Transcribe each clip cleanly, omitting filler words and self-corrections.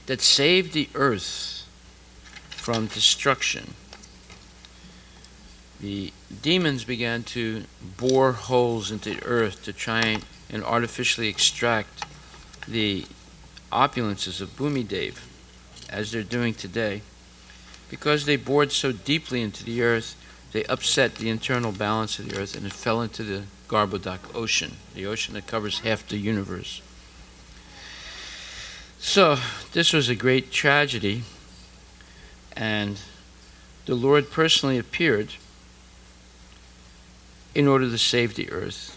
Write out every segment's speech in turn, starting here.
that saved the earth from destruction. The demons began to bore holes into the earth to try and artificially extract the opulences of Bhumidev, as they're doing today. Because they bored so deeply into the earth, they upset the internal balance of the earth, and it fell into the Garbhodak ocean, the ocean that covers half the universe. So this was a great tragedy, and the Lord personally appeared in order to save the earth,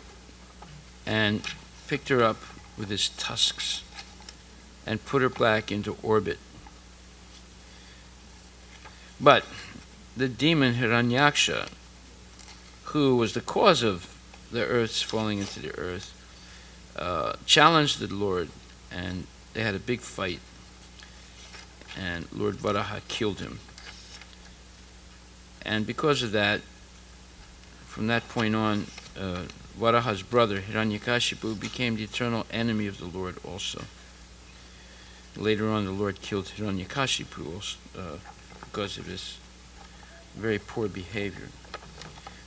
and picked her up with his tusks and put her back into orbit. But the demon Hiranyaksha, who was the cause of the earth's falling into the earth, challenged the Lord, and they had a big fight, and Lord Varaha killed him. And because of that, from that point on, Varaha's brother, Hiranyakashipu, became the eternal enemy of the Lord also. Later on, the Lord killed Hiranyakashipu also, because of his very poor behavior.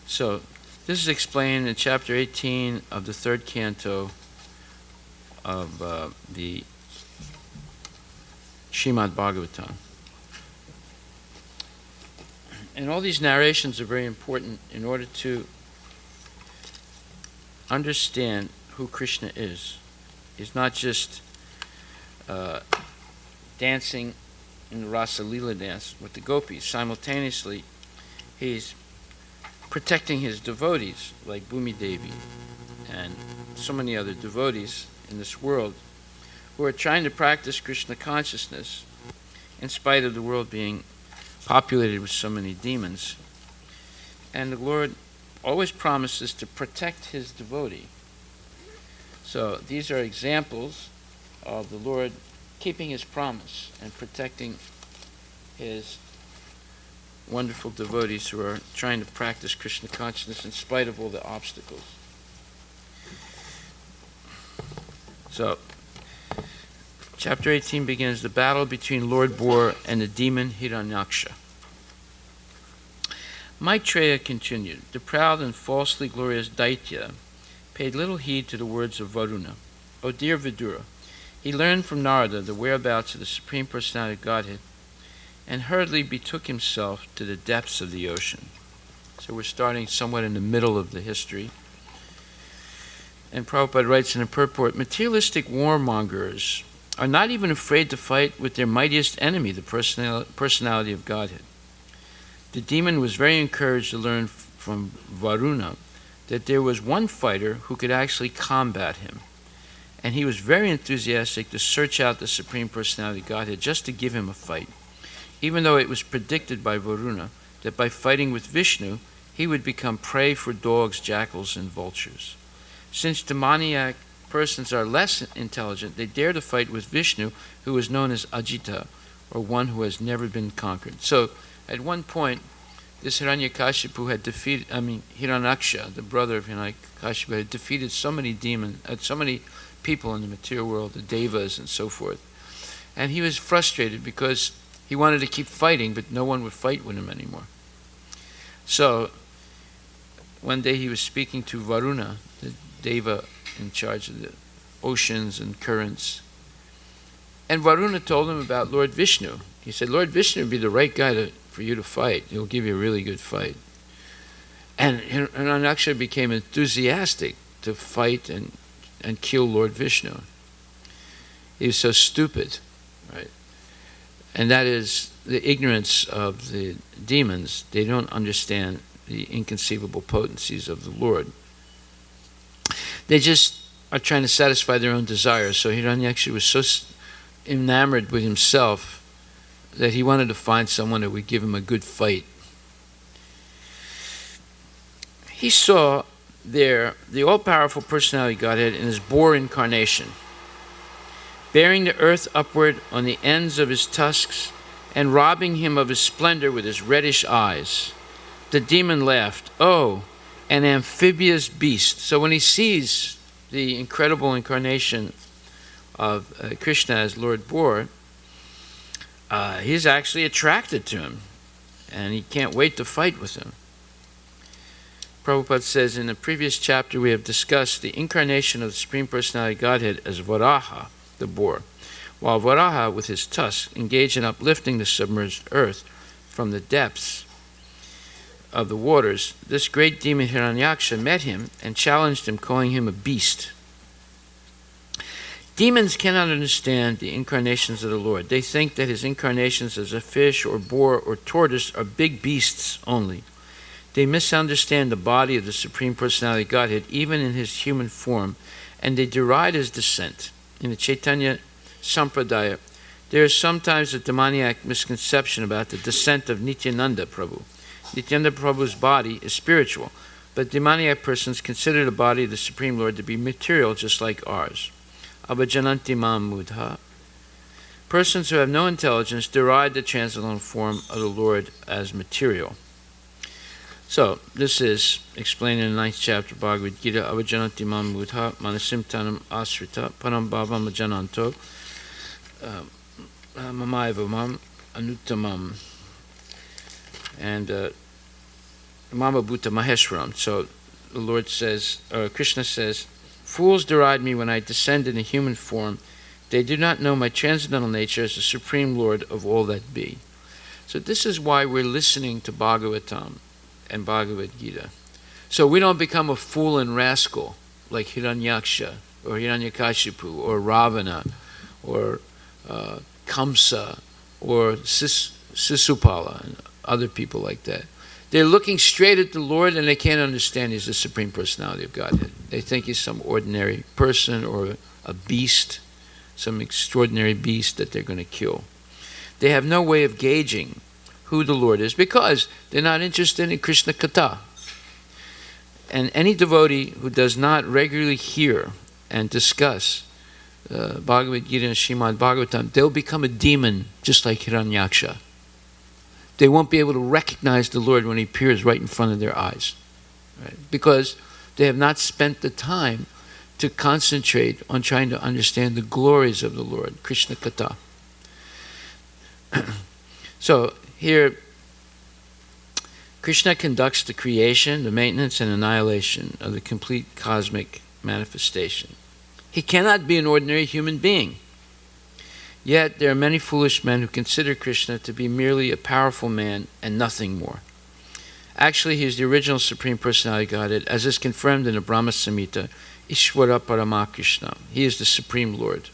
So, this is explained in chapter 18 of the third canto of the Srimad Bhagavatam. And all these narrations are very important in order to understand who Krishna is. He's not just dancing in the Rasa Lila dance with the gopis. Simultaneously, he's protecting his devotees, like Bhumi Devi and so many other devotees in this world who are trying to practice Krishna consciousness in spite of the world being populated with so many demons. And the Lord always promises to protect his devotee. So these are examples of the Lord keeping his promise and protecting his wonderful devotees who are trying to practice Krishna consciousness in spite of all the obstacles. So, chapter 18 begins the battle between Lord Bor and the demon Hiranyaksha. Maitreya continued. The proud and falsely glorious Daitya paid little heed to the words of Varuna. O dear Vidura, he learned from Narada the whereabouts of the Supreme Personality of Godhead and hurriedly betook himself to the depths of the ocean. So we're starting somewhat in the middle of the history. And Prabhupada writes in a purport, materialistic warmongers are not even afraid to fight with their mightiest enemy, the personality of Godhead. The demon was very encouraged to learn from Varuna that there was one fighter who could actually combat him. And he was very enthusiastic to search out the Supreme Personality of Godhead just to give him a fight, even though it was predicted by Varuna that by fighting with Vishnu, he would become prey for dogs, jackals, and vultures. Since demoniac persons are less intelligent, they dare to fight with Vishnu, who is known as Ajita, or one who has never been conquered. So, at one point, this Hiranyakashipu had defeated, Hiranyaksha, the brother of Hiranyakashipu, had defeated so many demons, so many people in the material world, the devas and so forth. And he was frustrated because he wanted to keep fighting, but no one would fight with him anymore. So, one day he was speaking to Varuna, the deva in charge of the oceans and currents. And Varuna told him about Lord Vishnu. He said, Lord Vishnu would be the right guy for you to fight. He'll give you a really good fight. And Hiranyaksha became enthusiastic to fight and kill Lord Vishnu. He was so stupid, right? And that is the ignorance of the demons. They don't understand the inconceivable potencies of the Lord. They just are trying to satisfy their own desires. So Hiranyaksha was so enamored with himself that he wanted to find someone who would give him a good fight. He saw there the all-powerful personality of Godhead in his boar incarnation, bearing the earth upward on the ends of his tusks and robbing him of his splendor with his reddish eyes. The demon laughed, "Oh, an amphibious beast." So when he sees the incredible incarnation of Krishna as Lord Boar, he's actually attracted to him, and he can't wait to fight with him. Prabhupada says, in the previous chapter we have discussed the incarnation of the Supreme Personality of Godhead as Varaha, the boar, while Varaha, with his tusks, engaged in uplifting the submerged earth from the depths of the waters. This great demon Hiranyaksha met him and challenged him, calling him a beast. Demons cannot understand the incarnations of the Lord. They think that his incarnations as a fish or boar or tortoise are big beasts only. They misunderstand the body of the Supreme Personality of Godhead, even in his human form, and they deride his descent. In the Chaitanya Sampradaya, there is sometimes a demoniac misconception about the descent of Nityananda Prabhu. Nityananda Prabhu's body is spiritual, but demoniac persons consider the body of the Supreme Lord to be material, just like ours. Avajananti mam mudha. Persons who have no intelligence deride the transcendental form of the Lord as material. So, this is explained in the 9th chapter of Bhagavad Gita. Avajananti mam mudha manasim tanam asrita param bhavam ajananto mamayavamam anuttamam. And Mama Bhuta Maheshwaram. So the Lord says, Krishna says, fools deride me when I descend in a human form. They do not know my transcendental nature as the Supreme Lord of all that be. So this is why we're listening to Bhagavatam and Bhagavad Gita. So we don't become a fool and rascal like Hiranyaksha or Hiranyakashipu or Ravana or Kamsa or Sisupala and other people like that. They're looking straight at the Lord and they can't understand he's the Supreme Personality of Godhead. They think he's some ordinary person or a beast, some extraordinary beast that they're going to kill. They have no way of gauging who the Lord is because they're not interested in Krishna Katha. And any devotee who does not regularly hear and discuss Bhagavad Gita and Srimad Bhagavatam, they'll become a demon just like Hiranyaksha. They won't be able to recognize the Lord when he appears right in front of their eyes, right? Because they have not spent the time to concentrate on trying to understand the glories of the Lord, Krishna Katha. So here, Krishna conducts the creation, the maintenance, and annihilation of the complete cosmic manifestation. He cannot be an ordinary human being. Yet there are many foolish men who consider Krishna to be merely a powerful man and nothing more. Actually, he is the original Supreme Personality of Godhead, as is confirmed in the Brahma Samhita, Ishvara Paramakrishna. He is the Supreme Lord.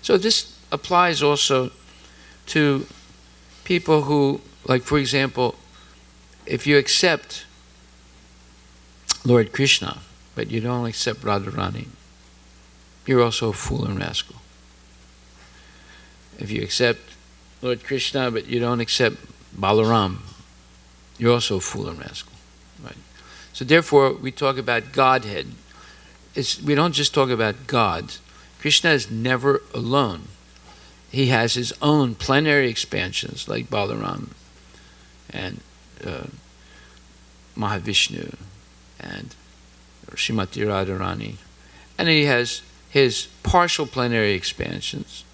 So this applies also to people who, like for example, if you accept Lord Krishna, but you don't accept Radharani, you're also a fool and rascal. If you accept Lord Krishna, but you don't accept Balaram, you're also a fool and rascal. Right? So therefore, we talk about Godhead. We don't just talk about God. Krishna is never alone. He has his own plenary expansions like Balaram and Mahavishnu and Srimati Radharani. And he has his partial plenary expansions,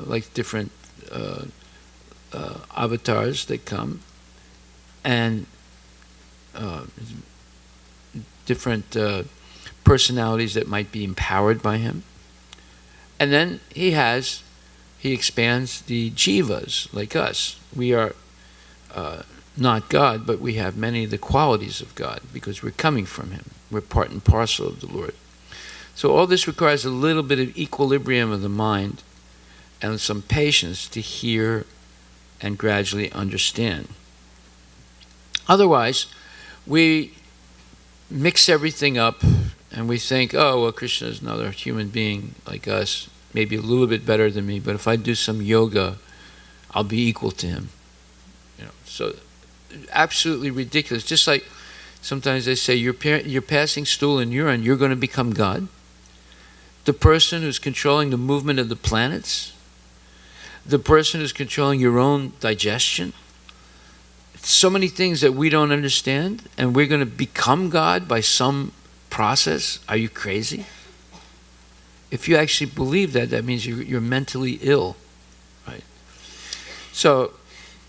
like different avatars that come, and different personalities that might be empowered by him. And then he expands the jivas, like us. We are not God, but we have many of the qualities of God because we're coming from him. We're part and parcel of the Lord. So all this requires a little bit of equilibrium of the mind and some patience to hear and gradually understand. Otherwise, we mix everything up and we think, oh, well, Krishna is another human being like us, maybe a little bit better than me, but if I do some yoga, I'll be equal to him. So absolutely ridiculous. Just like sometimes they say, you're passing stool and urine, you're going to become God. The person who's controlling the movement of the planets, the person who's controlling your own digestion. So many things that we don't understand, and we're going to become God by some process. Are you crazy? If you actually believe that, that means you're mentally ill, right? So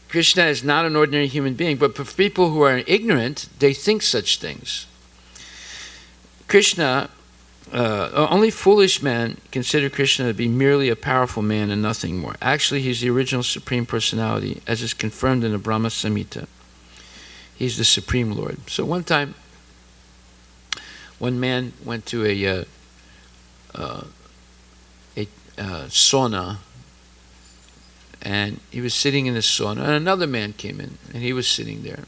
Krishna is not an ordinary human being, but for people who are ignorant, they think such things. Krishna, only foolish men consider Krishna to be merely a powerful man and nothing more. Actually, he's the original Supreme Personality, as is confirmed in the Brahma Samhita. He's the Supreme Lord. So one time, one man went to a sauna, and he was sitting in the sauna, and another man came in, and he was sitting there.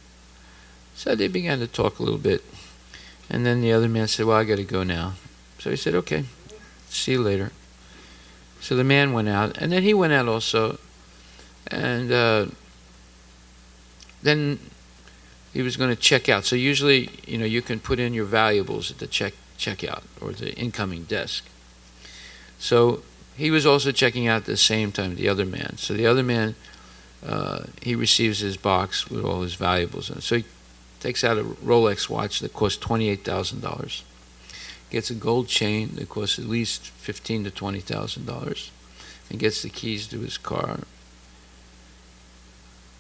So they began to talk a little bit, and then the other man said, well, I got to go now. So he said, okay, see you later. So the man went out, and then he went out also, and then he was going to check out. So usually, you can put in your valuables at the checkout or the incoming desk. So he was also checking out at the same time, the other man. So the other man, he receives his box with all his valuables in it. So he takes out a Rolex watch that costs $28,000. Gets a gold chain that costs at least $15,000 to $20,000, and gets the keys to his car.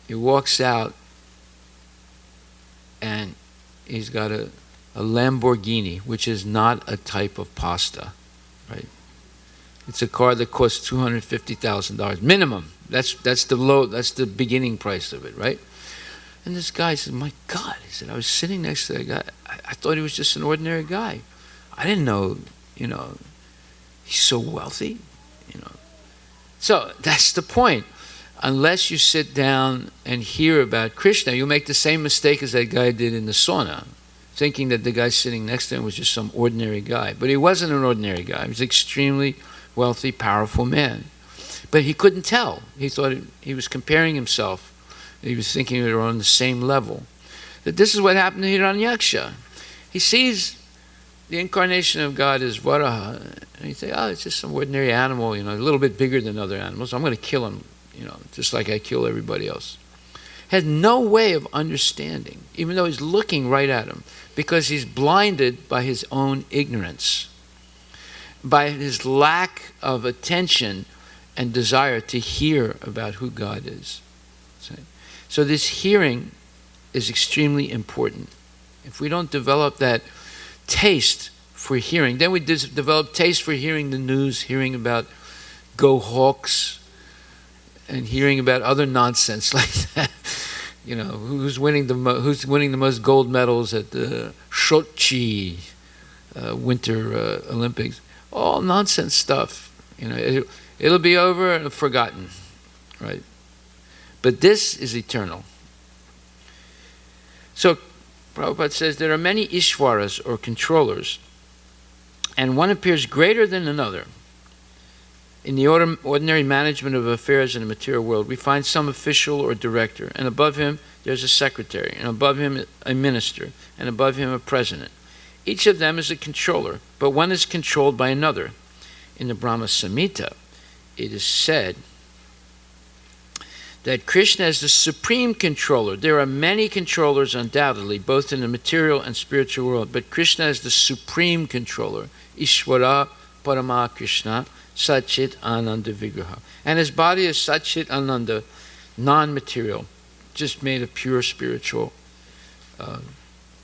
He walks out, and he's got a Lamborghini, which is not a type of pasta, right? It's a car that costs $250,000 minimum. That's the beginning price of it, right? And this guy said, "My God," he said, "I was sitting next to that guy. I thought he was just an ordinary guy. I didn't know, he's so wealthy, So that's the point. Unless you sit down and hear about Krishna, you'll make the same mistake as that guy did in the sauna, thinking that the guy sitting next to him was just some ordinary guy. But he wasn't an ordinary guy. He was an extremely wealthy, powerful man. But he couldn't tell. He thought he was comparing himself. He was thinking they were on the same level. That this is what happened to Hiranyaksha. He sees the incarnation of God as Varaha, and he thinks, oh, it's just some ordinary animal, a little bit bigger than other animals. I'm going to kill him, just like I kill everybody else. Has no way of understanding, even though he's looking right at him, because he's blinded by his own ignorance, by his lack of attention and desire to hear about who God is. So this hearing is extremely important. If we don't develop that taste for hearing, then we develop taste for hearing the news, hearing about Go Hawks, and hearing about other nonsense like that. Who's winning the most gold medals at the Sochi Winter Olympics? All nonsense stuff. It'll be over and forgotten, right? But this is eternal. So Prabhupada says there are many Ishwaras or controllers, and one appears greater than another. In the ordinary management of affairs in the material world, we find some official or director, and above him there's a secretary, and above him a minister, and above him a president. Each of them is a controller, but one is controlled by another. In the Brahma Samhita, it is said that Krishna is the supreme controller. There are many controllers, undoubtedly, both in the material and spiritual world, but Krishna is the supreme controller. Ishvara Parama Krishna Satchit Ananda Vigraha. And his body is Satchit Ananda, non-material, just made of pure spiritual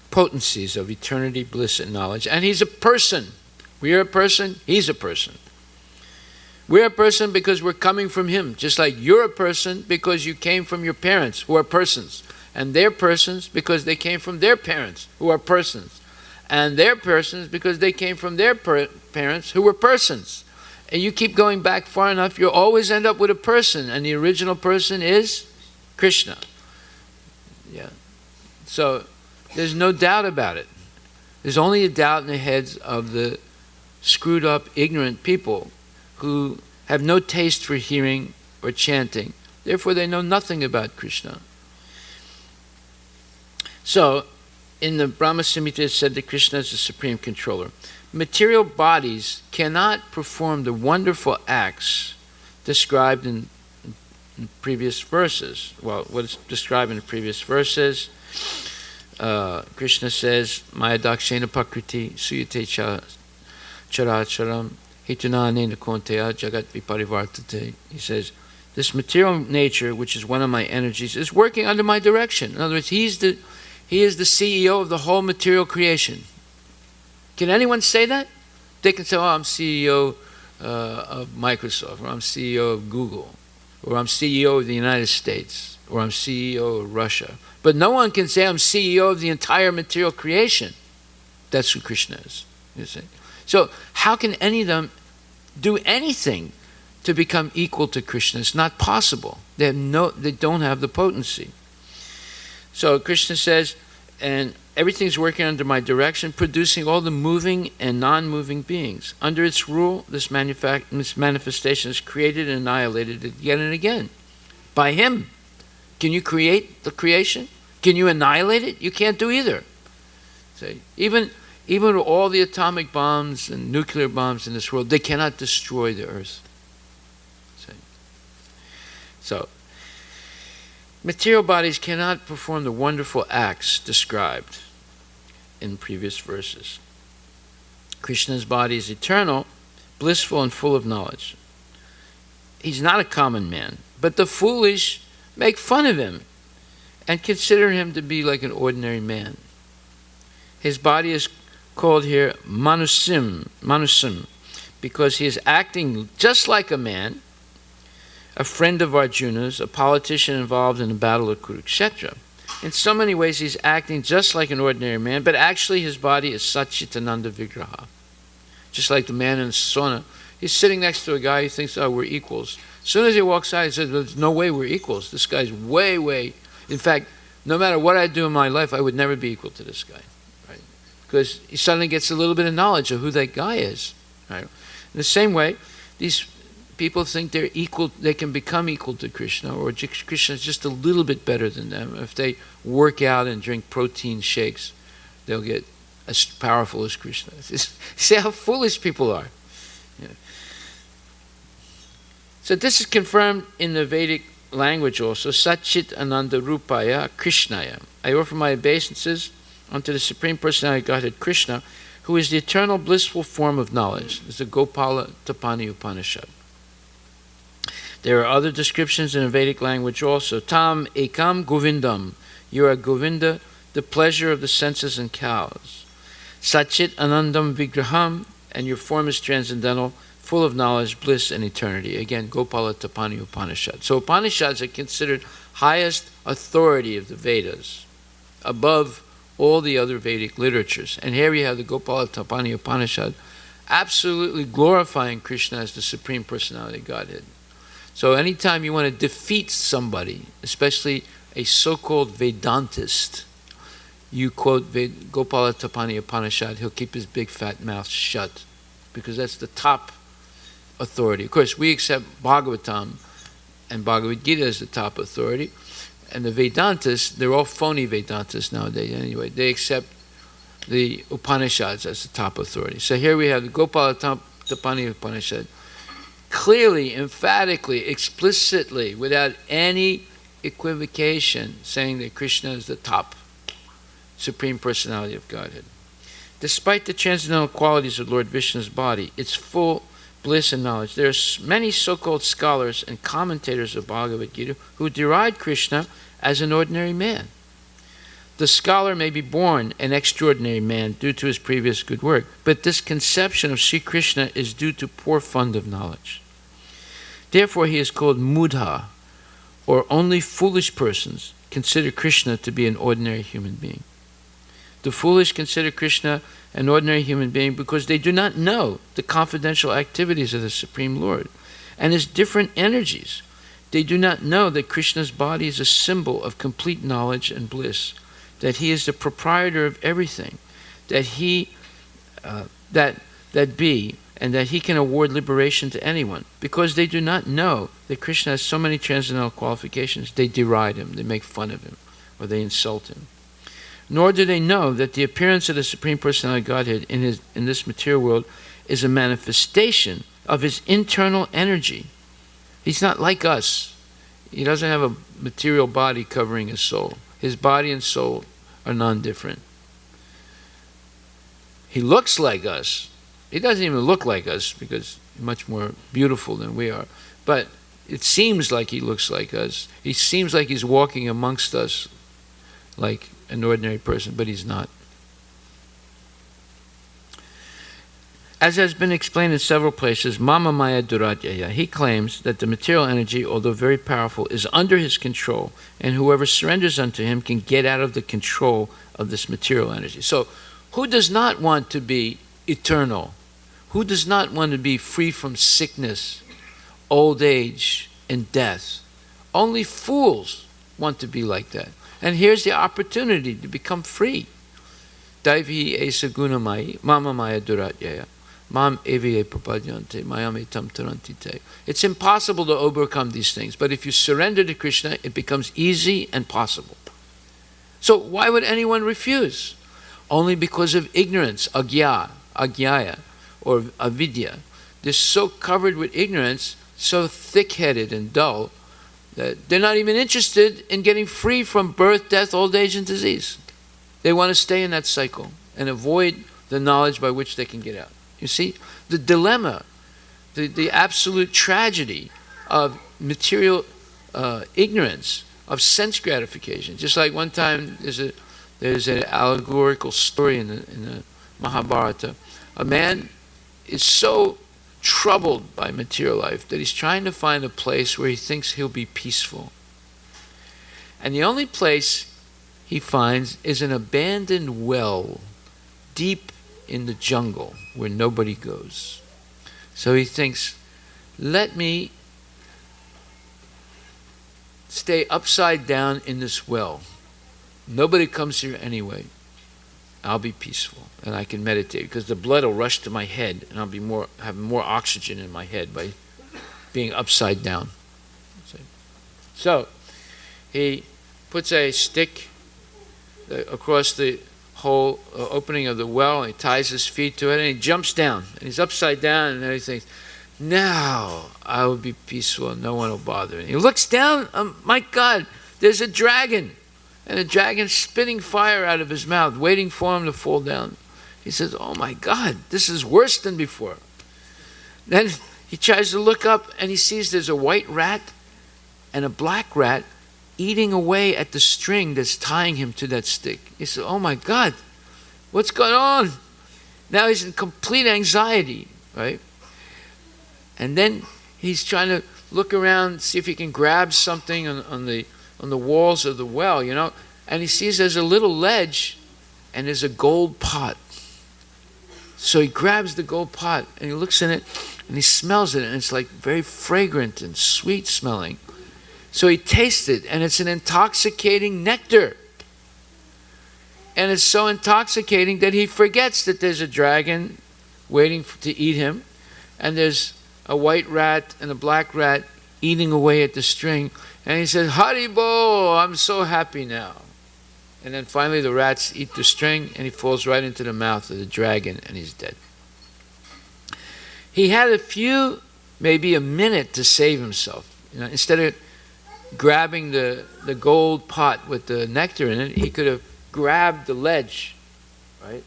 potencies of eternity, bliss, and knowledge. And he's a person. We are a person, he's a person. We're a person because we're coming from him, just like you're a person because you came from your parents, who are persons. And they're persons because they came from their parents, who are persons. And they're persons because they came from their parents, who were persons. And you keep going back far enough, you'll always end up with a person. And the original person is Krishna. Yeah. So there's no doubt about it. There's only a doubt in the heads of the screwed up, ignorant people who have no taste for hearing or chanting. Therefore, they know nothing about Krishna. So, in the Brahma Samhita, it said that Krishna is the supreme controller. Material bodies cannot perform the wonderful acts described in previous verses. Well, what is described in the previous verses, Krishna says, Maya dakshena pakriti suyate characharam Hituna anena konteya jagat viparivartate. He says, this material nature, which is one of my energies, is working under my direction. In other words, he is the CEO of the whole material creation. Can anyone say that? They can say, oh, I'm CEO of Microsoft, or I'm CEO of Google, or I'm CEO of the United States, or I'm CEO of Russia. But no one can say I'm CEO of the entire material creation. That's who Krishna is, you see. So how can any of them do anything to become equal to Krishna? It's not possible. They don't have the potency. So Krishna says, and everything's working under my direction, producing all the moving and non-moving beings. Under its rule, this manifestation is created and annihilated again and again. By him. Can you create the creation? Can you annihilate it? You can't do either. See, even with all the atomic bombs and nuclear bombs in this world, they cannot destroy the earth. See? So, material bodies cannot perform the wonderful acts described in previous verses. Krishna's body is eternal, blissful, and full of knowledge. He's not a common man, but the foolish make fun of him and consider him to be like an ordinary man. His body is called here Manusam, because he is acting just like a man, a friend of Arjuna's, a politician involved in the battle of Kurukshetra. In so many ways, he's acting just like an ordinary man, but actually his body is Satchitananda Vigraha. Just like the man in the sauna, he's sitting next to a guy who thinks, oh, we're equals. As soon as he walks out, he says, there's no way we're equals. This guy's way. In fact, no matter what I do in my life, I would never be equal to this guy. Right? Because he suddenly gets a little bit of knowledge of who that guy is. Right? In the same way, these people think they're equal, they can become equal to Krishna, or Krishna is just a little bit better than them. If they work out and drink protein shakes, they'll get as powerful as Krishna. See how foolish people are. Yeah. So this is confirmed in the Vedic language also. Satchit Ananda Rupaya Krishnaya. I offer my obeisances unto the Supreme Personality of Godhead Krishna, who is the eternal blissful form of knowledge. This is the Gopala Tapani Upanishad. There are other descriptions in the Vedic language also. Tam ekam govindam. You are Govinda, the pleasure of the senses and cows. Satchit anandam vigraham. And your form is transcendental, full of knowledge, bliss, and eternity. Again, Gopala Tapani Upanishad. So Upanishads are considered highest authority of the Vedas, above all the other Vedic literatures. And here you have the Gopala Tapani Upanishad absolutely glorifying Krishna as the Supreme Personality of Godhead. So anytime you want to defeat somebody, especially a so-called Vedantist, you quote Gopala Tapani Upanishad, he'll keep his big fat mouth shut, because that's the top authority. Of course, we accept Bhagavatam and Bhagavad Gita as the top authority, and the Vedantists, they're all phony Vedantists nowadays anyway, they accept the Upanishads as the top authority. So here we have the Gopala Tapani Upanishad, clearly, emphatically, explicitly, without any equivocation, saying that Krishna is the top Supreme Personality of Godhead. Despite the transcendental qualities of Lord Vishnu's body, its full bliss and knowledge, there are many so-called scholars and commentators of Bhagavad Gita who deride Krishna as an ordinary man. The scholar may be born an extraordinary man due to his previous good work, but this conception of Sri Krishna is due to poor fund of knowledge. Therefore, he is called Mudha, or only foolish persons consider Krishna to be an ordinary human being. The foolish consider Krishna an ordinary human being because they do not know the confidential activities of the Supreme Lord and his different energies. They do not know that Krishna's body is a symbol of complete knowledge and bliss, that he is the proprietor of everything, that he and that he can award liberation to anyone. Because they do not know that Krishna has so many transcendental qualifications, they deride him, they make fun of him, or they insult him. Nor do they know that the appearance of the Supreme Personality of Godhead in this material world is a manifestation of his internal energy. He's not like us. He doesn't have a material body covering his soul. His body and soul are non-different. He looks like us He doesn't even look like us because he's much more beautiful than we are. But it seems like he looks like us. He seems like he's walking amongst us like an ordinary person, but he's not. As has been explained in several places, Mama Maya Duratyaya, he claims that the material energy, although very powerful, is under his control, and whoever surrenders unto him can get out of the control of this material energy. So, who does not want to be eternal? Who does not want to be free from sickness, old age, and death? Only fools want to be like that. And here's the opportunity to become free. Daivi esa gunamai, Mama Maya Duratyaya. Mam eviye prapadyante, mayam etam tarantite. It's impossible to overcome these things, but if you surrender to Krishna, it becomes easy and possible. So why would anyone refuse? Only because of ignorance, agyaya, or avidya. They're so covered with ignorance, so thick-headed and dull, that they're not even interested in getting free from birth, death, old age, and disease. They want to stay in that cycle and avoid the knowledge by which they can get out. You see, the dilemma, the absolute tragedy of material ignorance, of sense gratification. Just like one time, there's an allegorical story in the Mahabharata. A man is so troubled by material life that he's trying to find a place where he thinks he'll be peaceful. And the only place he finds is an abandoned well deep in the jungle where nobody goes. So he thinks, let me stay upside down in this well. Nobody comes here anyway. I'll be peaceful and I can meditate because the blood will rush to my head and I'll have more oxygen in my head by being upside down. So he puts a stick across the whole opening of the well, and he ties his feet to it, and he jumps down, and he's upside down, and then he thinks, now I will be peaceful, and no one will bother me. He looks down, my God, there's a dragon, and the dragon's spitting fire out of his mouth, waiting for him to fall down. He says, oh my God, this is worse than before. Then he tries to look up, and he sees there's a white rat and a black rat eating away at the string that's tying him to that stick. He said, oh my God, what's going on? Now he's in complete anxiety, right? And then he's trying to look around, see if he can grab something on the walls of the well, and he sees there's a little ledge and there's a gold pot. So he grabs the gold pot and he looks in it and he smells it, and it's like very fragrant and sweet smelling. So he tastes it, and it's an intoxicating nectar. And it's so intoxicating that he forgets that there's a dragon waiting to eat him, and there's a white rat and a black rat eating away at the string. And he says, Haribo, I'm so happy now. And then finally the rats eat the string, and he falls right into the mouth of the dragon, and he's dead. He had maybe a minute to save himself. Instead of grabbing the gold pot with the nectar in it, he could have grabbed the ledge, right?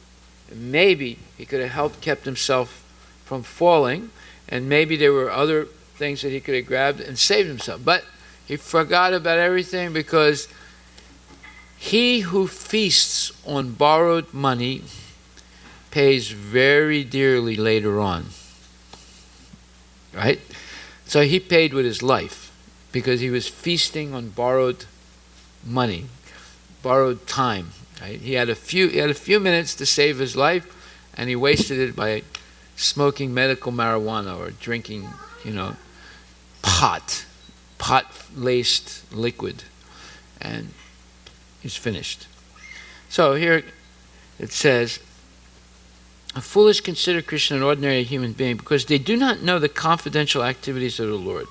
And maybe he could have kept himself from falling, and maybe there were other things that he could have grabbed and saved himself. But he forgot about everything, because he who feasts on borrowed money pays very dearly later on, right? So he paid with his life, because he was feasting on borrowed money, borrowed time. Right? He had a few minutes to save his life, and he wasted it by smoking medical marijuana or drinking, pot-laced liquid, and he's finished. So here it says, a foolish consider Krishna an ordinary human being because they do not know the confidential activities of the Lord.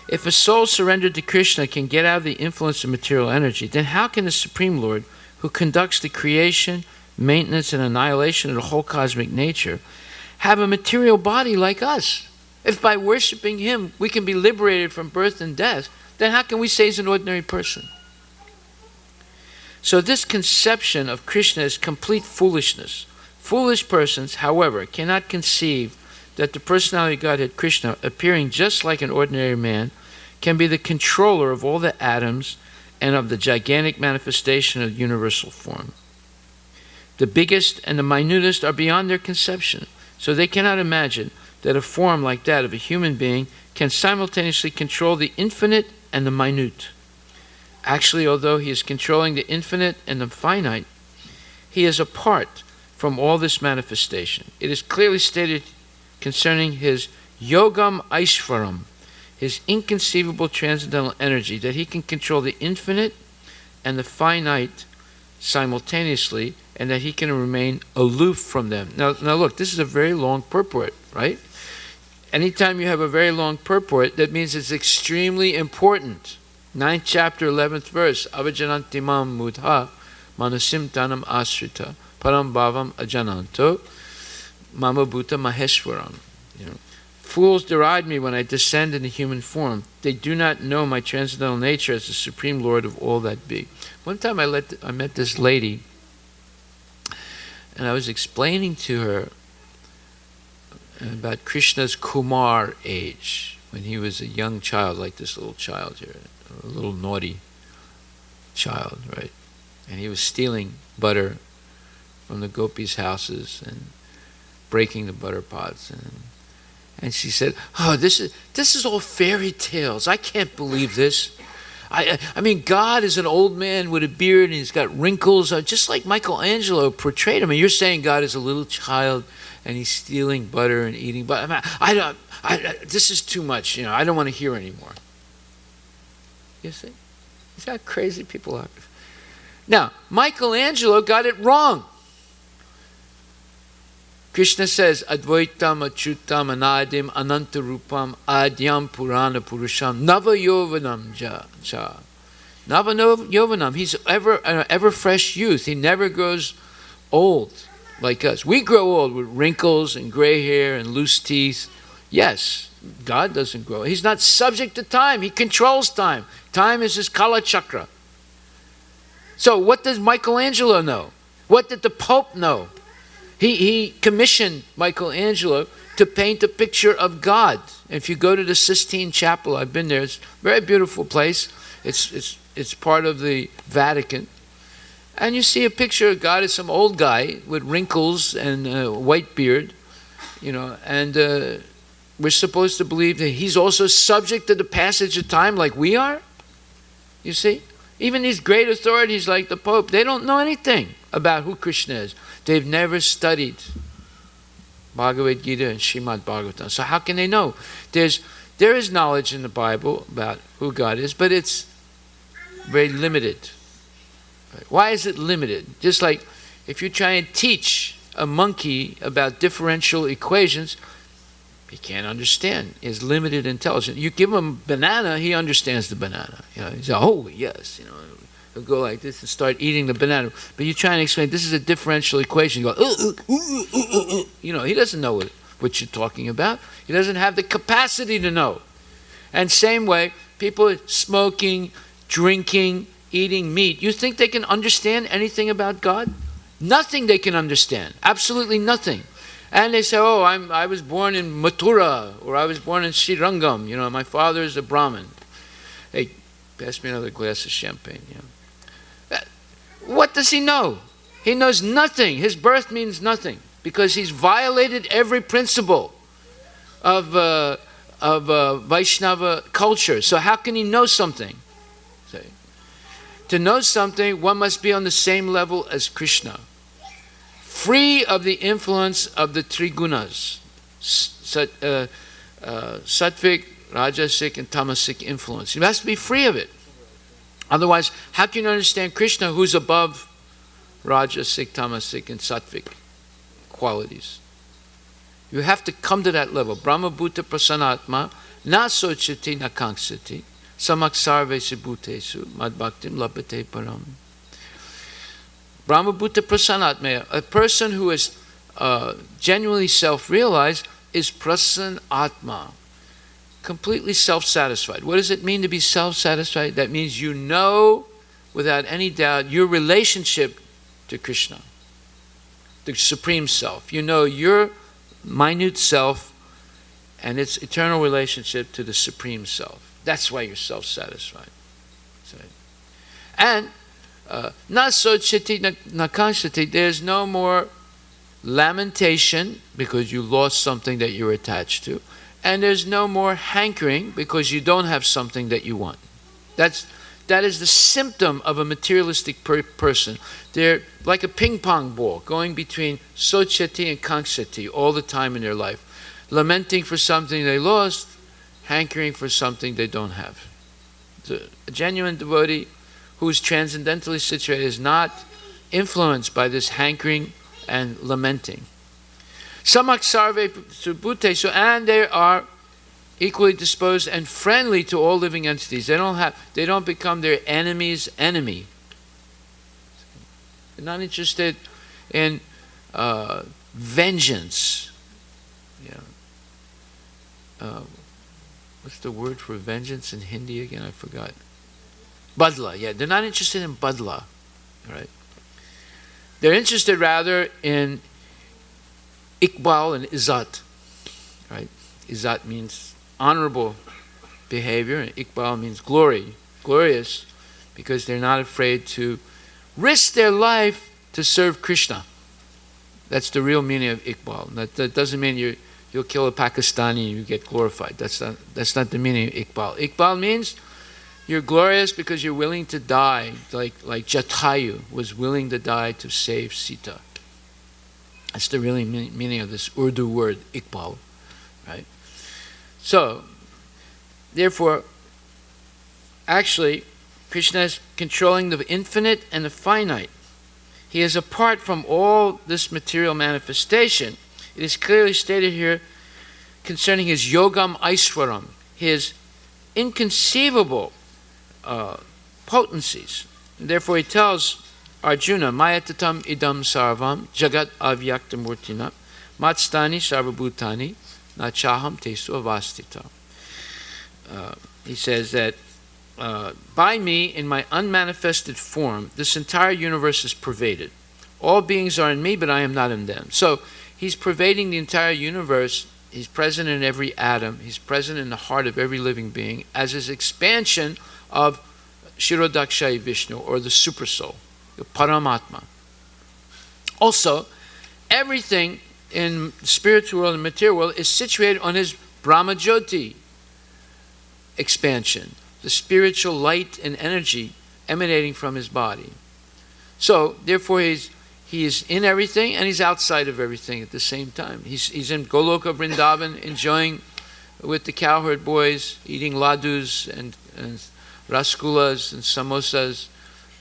If a soul surrendered to Krishna can get out of the influence of material energy, then how can the Supreme Lord, who conducts the creation, maintenance, and annihilation of the whole cosmic nature, have a material body like us? If by worshiping him we can be liberated from birth and death, then how can we say he's an ordinary person? So this conception of Krishna is complete foolishness. Foolish persons, however, cannot conceive that the personality of Godhead Krishna, appearing just like an ordinary man, can be the controller of all the atoms and of the gigantic manifestation of universal form. The biggest and the minutest are beyond their conception, so they cannot imagine that a form like that of a human being can simultaneously control the infinite and the minute. Actually, although he is controlling the infinite and the finite, he is apart from all this manifestation. It is clearly stated concerning his yogam aishvaram, his inconceivable transcendental energy, that he can control the infinite and the finite simultaneously, and that he can remain aloof from them. Now look, this is a very long purport, right? Anytime you have a very long purport, that means it's extremely important. 9th chapter, 11th verse, avajanantimam mudha manasim tanam asrita param bhavam ajananto mama bhuta maheshwaram. Fools deride me when I descend in the human form. They do not know my transcendental nature as the supreme Lord of all that be. One time I met this lady, and I was explaining to her about Krishna's Kumar age, when he was a young child, like this little child here, a little naughty child, right? And he was stealing butter from the gopis' houses and breaking the butter pots. And she said, "Oh, this is all fairy tales. I can't believe this. I mean, God is an old man with a beard and he's got wrinkles, just like Michelangelo portrayed him. And you're saying God is a little child and he's stealing butter and eating butter. This is too much. I don't want to hear anymore." You see? Is that crazy people are? Now, Michelangelo got it wrong. Krishna says, Advaitam Achyutam Anadim Anantarupam Adyam Purana Purusham Nava Yovanam Cha. Nava Yovanam. He's ever fresh youth. He never grows old like us. We grow old with wrinkles and gray hair and loose teeth. Yes, God doesn't grow. He's not subject to time. He controls time. Time is his Kala Chakra. So what does Michelangelo know? What did the Pope know? He commissioned Michelangelo to paint a picture of God. If you go to the Sistine Chapel, I've been there. It's a very beautiful place. It's part of the Vatican. And you see a picture of God as some old guy with wrinkles and a white beard, and we're supposed to believe that he's also subject to the passage of time like we are. You see? Even these great authorities like the Pope, they don't know anything about who Krishna is. They've never studied Bhagavad Gita and Srimad Bhagavatam. So how can they know? There is knowledge in the Bible about who God is, but it's very limited. Why is it limited? Just like if you try and teach a monkey about differential equations, he can't understand. He has limited intelligence. You give him a banana, he understands the banana. He's like, oh, yes. He'll go like this and start eating the banana. But you try and explain, this is a differential equation. You go, he doesn't know what you're talking about. He doesn't have the capacity to know. And same way, people smoking, drinking, eating meat, you think they can understand anything about God? Nothing they can understand. Absolutely nothing. And they say, oh, I was born in Mathura, or I was born in Srirangam. My father is a Brahmin. Hey, pass me another glass of champagne. What does he know? He knows nothing. His birth means nothing because he's violated every principle of Vaishnava culture. So how can he know something? To know something, one must be on the same level as Krishna, free of the influence of the three gunas, sattvic, rajasic, and tamasic influence. He has to be free of it. Otherwise, how can you understand Krishna who's above rajasic, tamasic, and sattvic qualities? You have to come to that level. Brahma bhuta prasanatma na sochati na kanksati samaksarvesi bhutesu mad bhaktim labhate param. Brahma bhuta prasanatma, a person who is genuinely self-realized is prasanatma, completely self-satisfied. What does it mean to be self-satisfied? That means you know without any doubt your relationship to Krishna. the Supreme Self. You know your minute self and its eternal relationship to the Supreme Self. That's why you're self-satisfied. And na sochiti na kanshati, there's no more lamentation because you lost something that you're attached to. And there's no more hankering because you don't have something that you want. That is the symptom of a materialistic person. They're like a ping pong ball going between sochati and kanshati all the time in their life. Lamenting for something they lost, hankering for something they don't have. A genuine devotee who is transcendentally situated is not influenced by this hankering and lamenting. Samak sarve subute, and they are equally disposed and friendly to all living entities. They don't become their enemy's enemy. They're not interested in vengeance. What's the word for vengeance in Hindi again? I forgot. Badla, yeah. They're not interested in badla, right? They're interested rather in iqbal and izzat, right? Izzat means honorable behavior, and iqbal means glory, glorious, because they're not afraid to risk their life to serve Krishna. That's the real meaning of iqbal. That doesn't mean you'll kill a Pakistani and you get glorified. That's not the meaning of iqbal. Iqbal means you're glorious because you're willing to die, like Jatayu was willing to die to save Sita. That's the really meaning of this Urdu word, iqbal, right? So, therefore, actually, Krishna is controlling the infinite and the finite. He is apart from all this material manifestation. It is clearly stated here concerning his yogam aishwaram, his inconceivable potencies. And therefore he tells Arjuna, Mayatatam idam sarvam jagat avyaktamurtina matstani sarvabhutani nachaham tesu avastita. He says that by me, in my unmanifested form, this entire universe is pervaded. All beings are in me, but I am not in them. So he's pervading the entire universe. He's present in every atom. He's present in the heart of every living being as his expansion of Shirodakshai Vishnu, or the Supersoul, the Paramatma. Also, everything in the spiritual world and material world is situated on his Brahmajyoti expansion, the spiritual light and energy emanating from his body. So, therefore, he is in everything and he's outside of everything at the same time. He's in Goloka Vrindavan, enjoying with the cowherd boys, eating ladus and rasgullas and samosas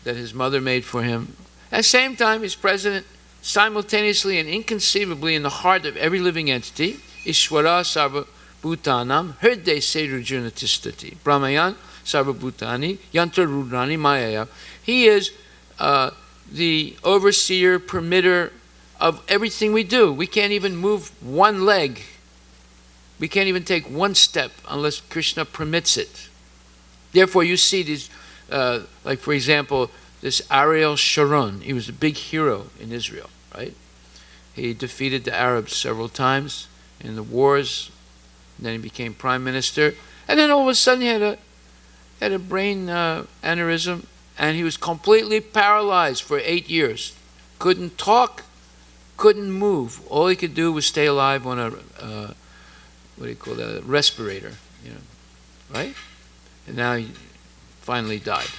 that his mother made for him. At the same time, he's present simultaneously and inconceivably in the heart of every living entity. Ishwara sarva bhutanam hriday serujuna tistati brahmayan sarva bhutani yantra rudrani mayaya. He is the overseer, permitter of everything we do. We can't even move one leg. We can't even take one step unless Krishna permits it. Therefore, you see these, like for example, this Ariel Sharon. He was a big hero in Israel, right? He defeated the Arabs several times in the wars. And then he became prime minister. And then all of a sudden he had a brain aneurysm, and he was completely paralyzed for 8 years. Couldn't talk, couldn't move. All he could do was stay alive on a respirator, right? And now he finally died.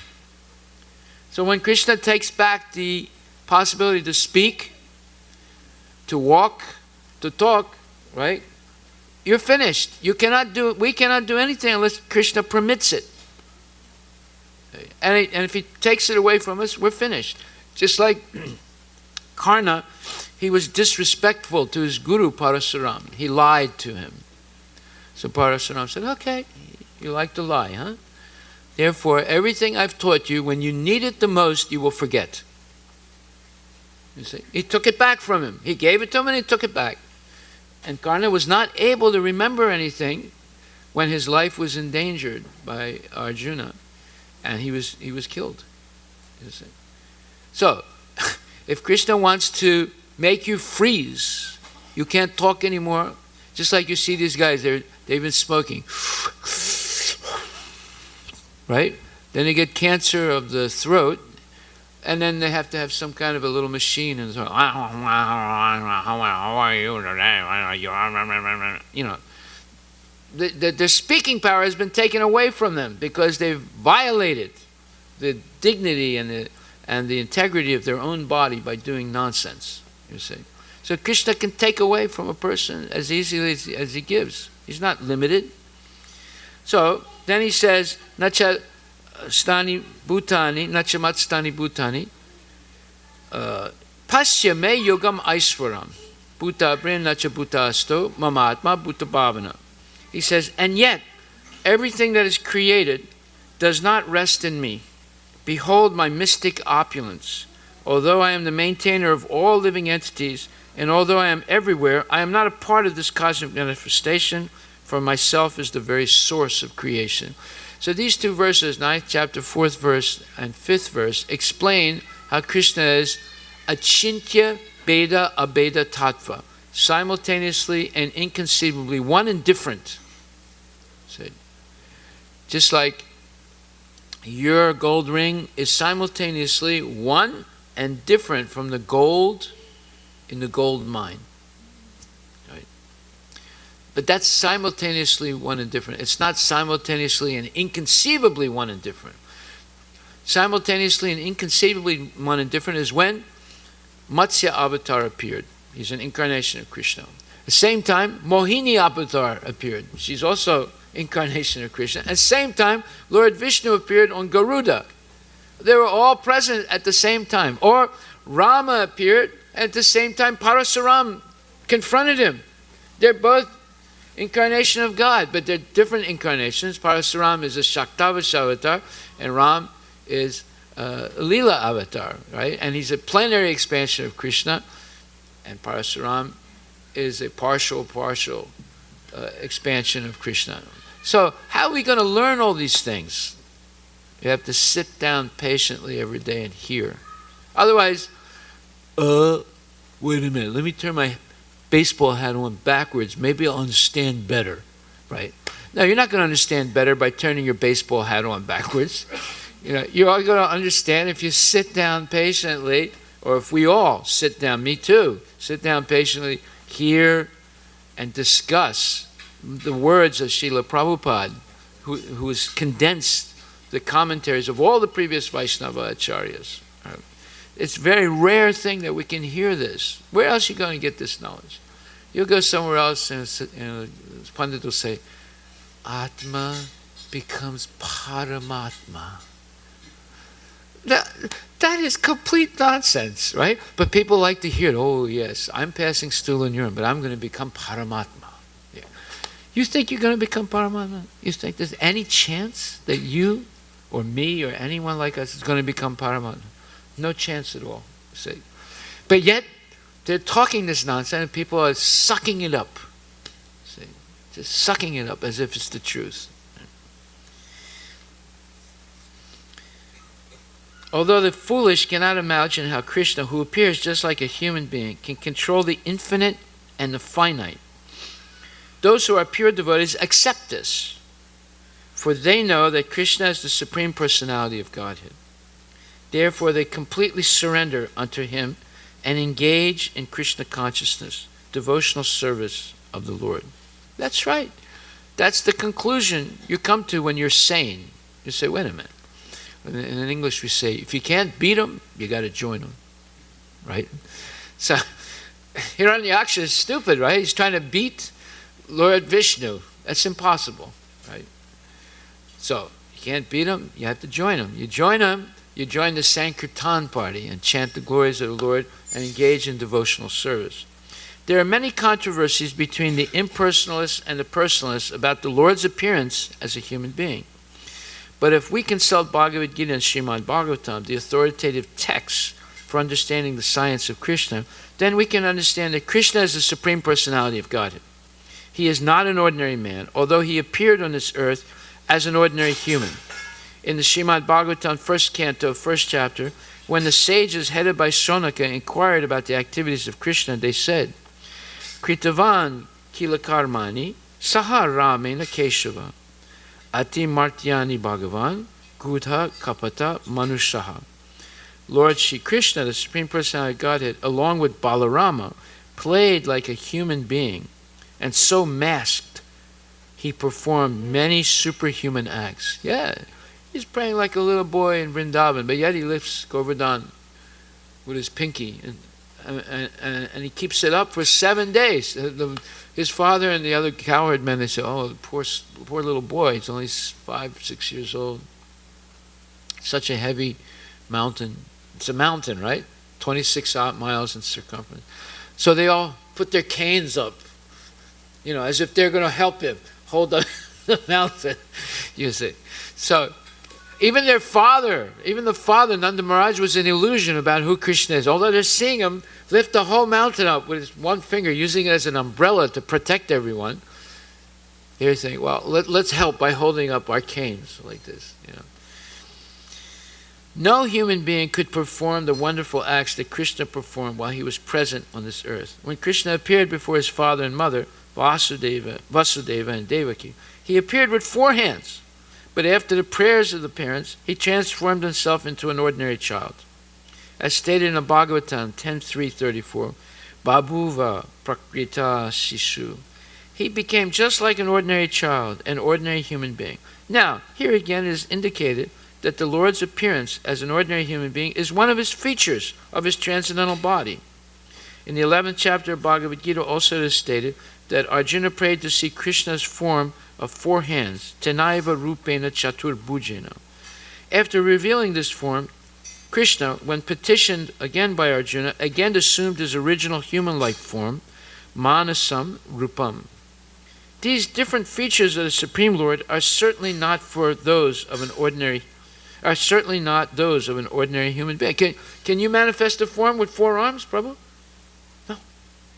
So when Krishna takes back the possibility to speak, to walk, to talk, right? You're finished. We cannot do anything unless Krishna permits it. And if he takes it away from us, we're finished. Just like Karna, he was disrespectful to his guru Parasuram. He lied to him. So Parasuram said, okay, you like to lie, huh? Therefore, everything I've taught you, when you need it the most, you will forget. You see? He took it back from him. He gave it to him and he took it back. And Karna was not able to remember anything when his life was endangered by Arjuna. And he was killed. You see? So, if Krishna wants to make you freeze. You can't talk anymore. Just like you see these guys, they've been smoking. Right? Then they get cancer of the throat, and then they have to have some kind of a little machine, and so, how are you today? You know, their speaking power has been taken away from them because they've violated the dignity and the integrity of their own body by doing nonsense, you see. So Krishna can take away from a person as easily as he gives. He's not limited. So then he says, Nacha stani bhutani, nacha mat stani bhutani, pasya me yogam aiswaram, bhuta brin nacha bhuta asto, mamatma bhuta bhavana. He says, and yet everything that is created does not rest in me. Behold my mystic opulence. Although I am the maintainer of all living entities, and although I am everywhere, I am not a part of this cosmic manifestation, for myself is the very source of creation. So these two verses, 9th chapter, 4th verse, and 5th verse, explain how Krishna is achintya beda abeda tattva, simultaneously and inconceivably one and different. See? Just like your gold ring is simultaneously one and different from the gold in the gold mine. Right? But that's simultaneously one and different. It's not simultaneously and inconceivably one and different. Simultaneously and inconceivably one and different is when Matsya Avatar appeared. He's an incarnation of Krishna. At the same time, Mohini Avatar appeared. She's also incarnation of Krishna. At the same time, Lord Vishnu appeared on Garuda. They were all present at the same time. Or Rama appeared, at the same time Parasuram confronted him. They're both incarnation of God, but they're different incarnations. Parasuram is a Shaktavash avatar, and Ram is a Leela avatar, right? And he's a plenary expansion of Krishna, and Parasuram is a partial expansion of Krishna. So how are we going to learn all these things? You have to sit down patiently every day and hear. Otherwise, wait a minute, let me turn my baseball hat on backwards. Maybe I'll understand better, right? No, you're not going to understand better by turning your baseball hat on backwards. You know, you're all going to understand if you sit down patiently, or if we all sit down, me too, sit down patiently, hear and discuss the words of Srila Prabhupada, who has condensed the commentaries of all the previous Vaishnava acharyas. It's a very rare thing that we can hear this. Where else are you going to get this knowledge? You'll go somewhere else and Pandit will say, Atma becomes Paramatma. That is complete nonsense, right? But people like to hear it. Oh, yes, I'm passing stool and urine, but I'm going to become Paramatma. Yeah. You think you're going to become Paramatma? You think there's any chance that you or me or anyone like us is going to become Paramatma? No chance at all. See? But yet, they're talking this nonsense and people are sucking it up. See? Just sucking it up as if it's the truth. Although the foolish cannot imagine how Krishna, who appears just like a human being, can control the infinite and the finite, those who are pure devotees accept this, for they know that Krishna is the Supreme Personality of Godhead. Therefore, they completely surrender unto him and engage in Krishna consciousness, devotional service of the Lord. That's right. That's the conclusion you come to when you're sane. You say, wait a minute. In English we say, if you can't beat them, you got to join them. Right? So, Hiranyaksha is stupid, right? He's trying to beat Lord Vishnu. That's impossible, right? So, you can't beat him, you have to join him. You join him, you join the Sankirtan party and chant the glories of the Lord and engage in devotional service. There are many controversies between the impersonalists and the personalists about the Lord's appearance as a human being. But if we consult Bhagavad Gita and Srimad Bhagavatam, the authoritative texts for understanding the science of Krishna, then we can understand that Krishna is the Supreme Personality of Godhead. He is not an ordinary man, although he appeared on this earth as an ordinary human. In the Srimad Bhagavatam, 1st canto, 1st chapter, When the sages headed by Shonaka inquired about the activities of Krishna, they said, Kritavan kilakarmani saha ramena keshava ati martyani bhagavan gudha kapata manushaha. Lord Shri Krishna, the Supreme Personality of Godhead, along with Balarama, played like a human being, and so masked, he performed many superhuman acts. Yeah, he's praying like a little boy in Vrindavan, but yet he lifts Govardhan with his pinky, and he keeps it up for 7 days. His father and the other cowherd men, they say, oh, poor little boy, he's only 5, 6 years old. Such a heavy mountain. It's a mountain, right? 26 miles in circumference. So they all put their canes up, as if they're going to help him hold up the mountain, you see. So even the father, Nanda Maharaj, was an illusion about who Krishna is. Although they're seeing him lift the whole mountain up with his one finger, using it as an umbrella to protect everyone, they're saying, well, let's help by holding up our canes like this, No human being could perform the wonderful acts that Krishna performed while he was present on this earth. When Krishna appeared before his father and mother, Vasudeva and Devaki, he appeared with 4 hands. But after the prayers of the parents, he transformed himself into an ordinary child. As stated in the Bhagavatam 10.3.34, Babhuva prakrita shishu. He became just like an ordinary child, an ordinary human being. Now, here again it is indicated that the Lord's appearance as an ordinary human being is one of his features of his transcendental body. In the 11th chapter of Bhagavad Gita also it is stated that Arjuna prayed to see Krishna's form of 4 hands, Tenaiva Rupena Chatur Bhujena. After revealing this form, Krishna, when petitioned again by Arjuna, again assumed his original human-like form, Manasam Rupam. These different features of the Supreme Lord are certainly not those of an ordinary human being. Can you manifest a form with 4 arms, Prabhu? No,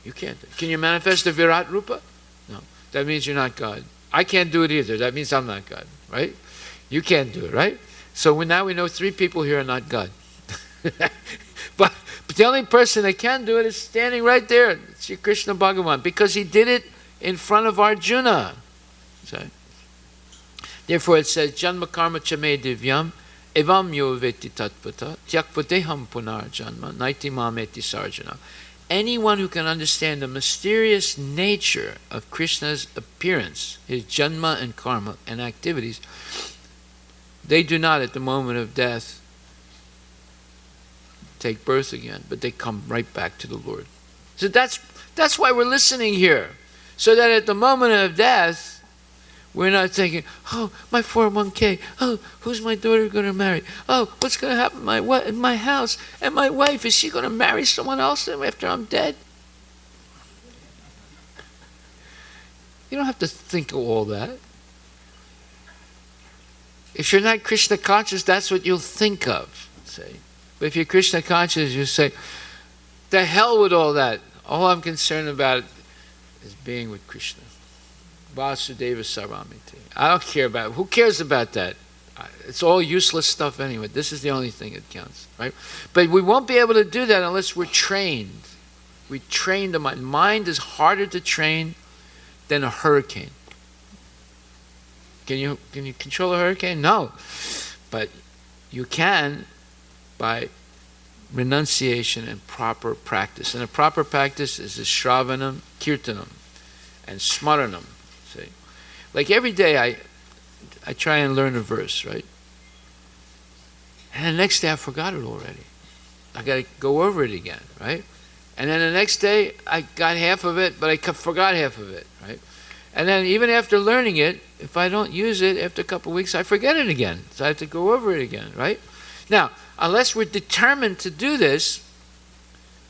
you can't. Can you manifest a Virat Rupa? No, that means you're not God. I can't do it either. That means I'm not God, right? You can't do it, right? So now we know 3 people here are not God. but the only person that can do it is standing right there, Sri Krishna Bhagavan, because he did it in front of Arjuna. So, therefore it says, Janma karma chame divyam evam yo veti tatvata tyakvadeham punar janma naiti mameti sarjana. Anyone who can understand the mysterious nature of Krishna's appearance, his janma and karma and activities, they do not at the moment of death take birth again, but they come right back to the Lord. So that's why we're listening here. So that at the moment of death, we're not thinking, oh, my 401k, oh, who's my daughter going to marry? Oh, what's going to happen in my house? And my wife, is she going to marry someone else after I'm dead? You don't have to think of all that. If you're not Krishna conscious, that's what you'll think of, say. But if you're Krishna conscious, you say, the hell with all that. All I'm concerned about is being with Krishna. Vasudeva Saramiti. I don't care about it. Who cares about that? It's all useless stuff anyway. This is the only thing that counts, right? But we won't be able to do that unless we're trained. We train the mind. Mind is harder to train than a hurricane. Can you control a hurricane? No. But you can by renunciation and proper practice. And a proper practice is the Shravanam, Kirtanam, and Smaranam. See? Like every day I try and learn a verse, right? And the next day I forgot it already. I got to go over it again, right? And then the next day I got half of it, but I forgot half of it, right? And then even after learning it, if I don't use it after a couple of weeks, I forget it again. So I have to go over it again, right? Now, unless we're determined to do this,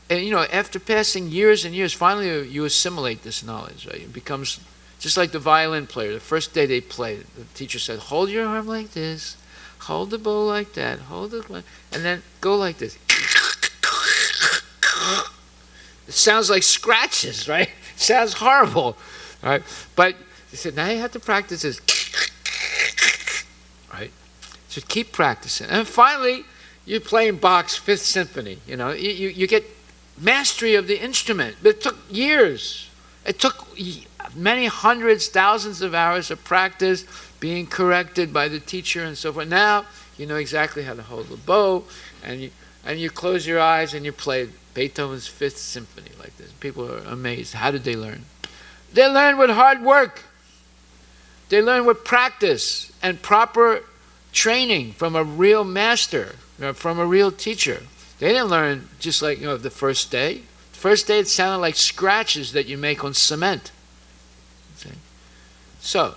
and after passing years and years, finally you assimilate this knowledge, right? It becomes just like the violin player. The first day they played, the teacher said, hold your arm like this, hold the bow like that, hold it like, and then go like this. It sounds like scratches, right? It sounds horrible, right? But he said, now you have to practice this, right? So keep practicing. And finally, You're playing Bach's Fifth Symphony. You get mastery of the instrument. But it took years. It took many hundreds, thousands of hours of practice, being corrected by the teacher and so forth. Now you know exactly how to hold the bow, and you close your eyes and you play Beethoven's Fifth Symphony like this. People are amazed. How did they learn? They learn with hard work. They learn with practice and proper training from a real master, from a real teacher. They didn't learn just like the first day. The first day it sounded like scratches that you make on cement. See? So,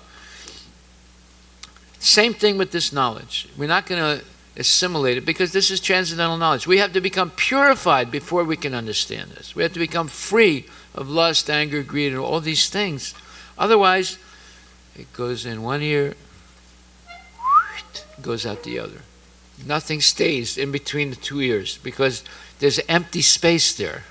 same thing with this knowledge. We're not going to assimilate it because this is transcendental knowledge. We have to become purified before we can understand this. We have to become free of lust, anger, greed, and all these things. Otherwise, it goes in one ear, goes out the other. Nothing stays in between the two ears because there's empty space there.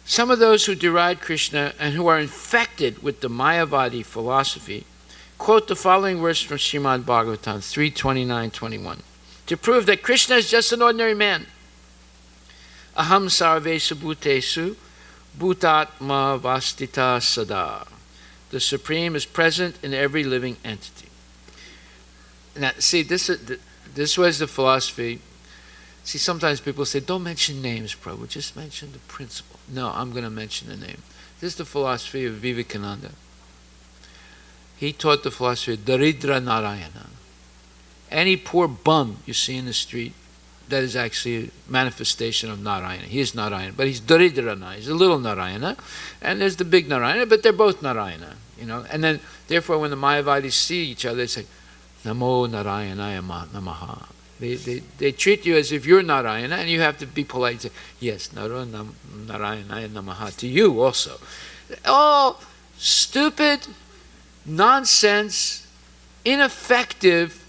Some of those who deride Krishna and who are infected with the Mayavadi philosophy quote the following verse from Srimad Bhagavatam 3:29-21 to prove that Krishna is just an ordinary man. Aham sarvesu bhutesu bhutatma vastita sada. The Supreme is present in every living entity. Now, see, this was the philosophy. See, sometimes people say, don't mention names, Prabhu, just mention the principle. No, I'm going to mention the name. This is the philosophy of Vivekananda. He taught the philosophy of Daridra Narayana. Any poor bum you see in the street, that is actually a manifestation of Narayana. He is Narayana, but he's Daridra Narayana. He's a little Narayana, and there's the big Narayana, but they're both Narayana, And then, therefore, when the Mayavadis see each other, they say, Namo Narayanaya Namaha. They treat you as if you're Narayana, and you have to be polite and say, yes, Narayanaya Namaha, to you also. All stupid, nonsense, ineffective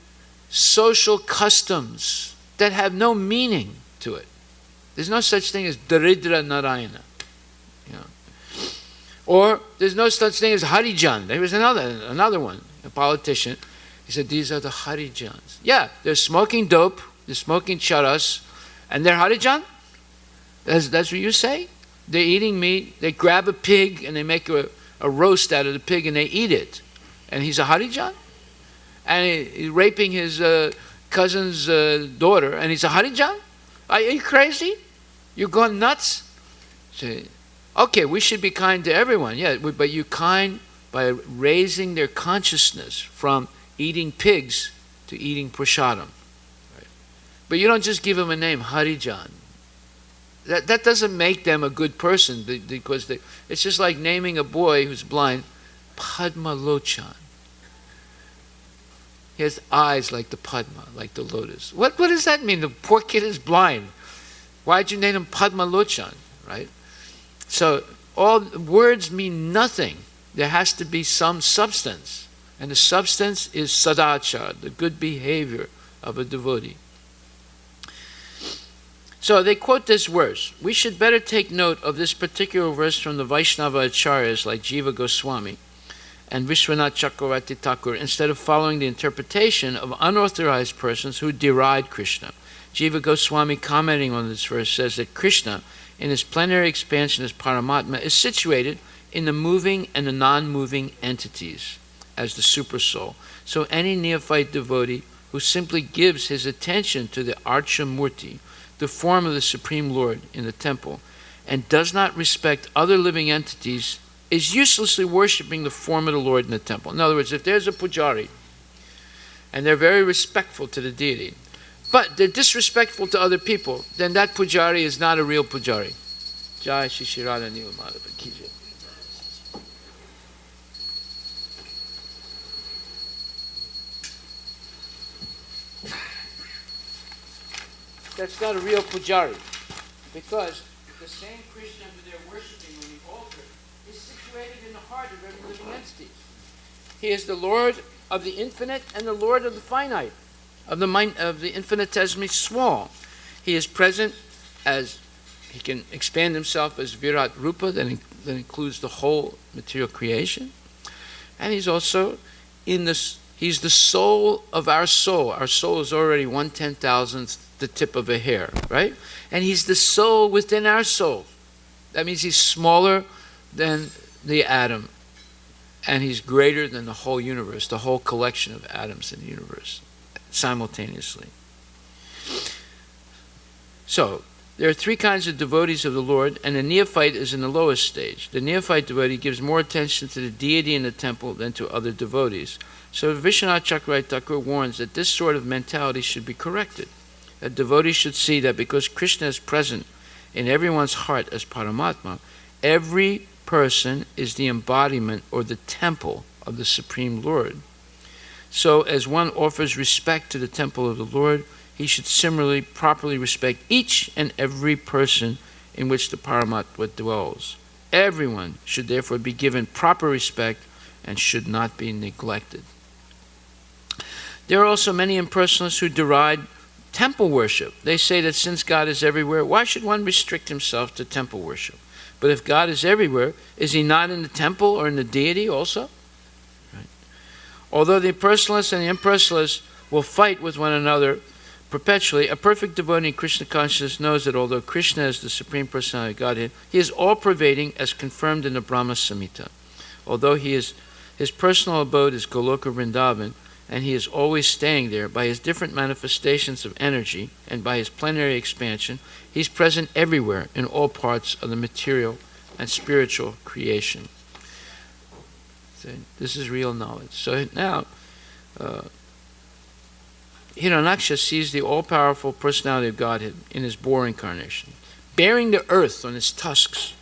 social customs that have no meaning to it. There's no such thing as Daridra Narayana. Or there's no such thing as Harijan. There was another one, a politician. He said, these are the Harijans. Yeah, they're smoking dope, they're smoking charas, and they're Harijan? That's what you say? They're eating meat, they grab a pig, and they make a roast out of the pig, and they eat it. And he's a Harijan? And he's raping his cousin's daughter, and he's a Harijan? Are you crazy? You're going nuts? Say, okay, we should be kind to everyone, yeah, but you're kind by raising their consciousness from eating pigs to eating prasadam. Right? But you don't just give them a name, Harijan. That doesn't make them a good person because it's just like naming a boy who's blind Padma Lochan. He has eyes like the Padma, like the lotus. What does that mean? The poor kid is blind. Why'd you name him Padma Lochan, right? So all words mean nothing. There has to be some substance. And the substance is sadachar, the good behavior of a devotee. So they quote this verse. We should better take note of this particular verse from the Vaishnava acharyas like Jiva Goswami and Vishwanath Chakravarti Thakur instead of following the interpretation of unauthorized persons who deride Krishna. Jiva Goswami, commenting on this verse, says that Krishna, in his plenary expansion as Paramatma, is situated in the moving and the non-moving entities as the supersoul. So any neophyte devotee who simply gives his attention to the Archa Murti, the form of the Supreme Lord in the temple, and does not respect other living entities, is uselessly worshipping the form of the Lord in the temple. In other words, if there's a pujari, and they're very respectful to the deity, but they're disrespectful to other people, then that pujari is not a real pujari. Jai Shri Shri Radha Nila Madhava Ki Jai. That's not a real pujari, because the same Krishna who they're worshipping on the altar is situated in the heart of every living entity. He is the Lord of the infinite and the Lord of the finite, of the infinitesimally small. He is present as he can expand himself as Virat Rupa, that includes the whole material creation, and he's also in this. He's the soul of our soul. Our soul is already 1/10,000th the tip of a hair, right? And he's the soul within our soul. That means he's smaller than the atom, and he's greater than the whole universe, the whole collection of atoms in the universe, simultaneously. So, there are three kinds of devotees of the Lord, and the neophyte is in the lowest stage. The neophyte devotee gives more attention to the deity in the temple than to other devotees. So Vishwanath Chakravarti Thakur warns that this sort of mentality should be corrected. A devotee should see that because Krishna is present in everyone's heart as Paramatma, every person is the embodiment or the temple of the Supreme Lord. So as one offers respect to the temple of the Lord, he should similarly properly respect each and every person in which the Paramatma dwells. Everyone should therefore be given proper respect and should not be neglected. There are also many impersonalists who deride temple worship. They say that since God is everywhere, why should one restrict himself to temple worship? But if God is everywhere, is he not in the temple or in the deity also? Right. Although the personalists and the impersonalists will fight with one another perpetually, a perfect devotee in Krishna consciousness knows that although Krishna is the Supreme Personality of Godhead, he is all-pervading as confirmed in the Brahma Samhita. Although his personal abode is Goloka Vrindavan, and he is always staying there, by his different manifestations of energy and by his plenary expansion, he's present everywhere in all parts of the material and spiritual creation. So this is real knowledge. So now, Hiranyaksha sees the all-powerful personality of Godhead in his boar incarnation, bearing the earth on his tusks,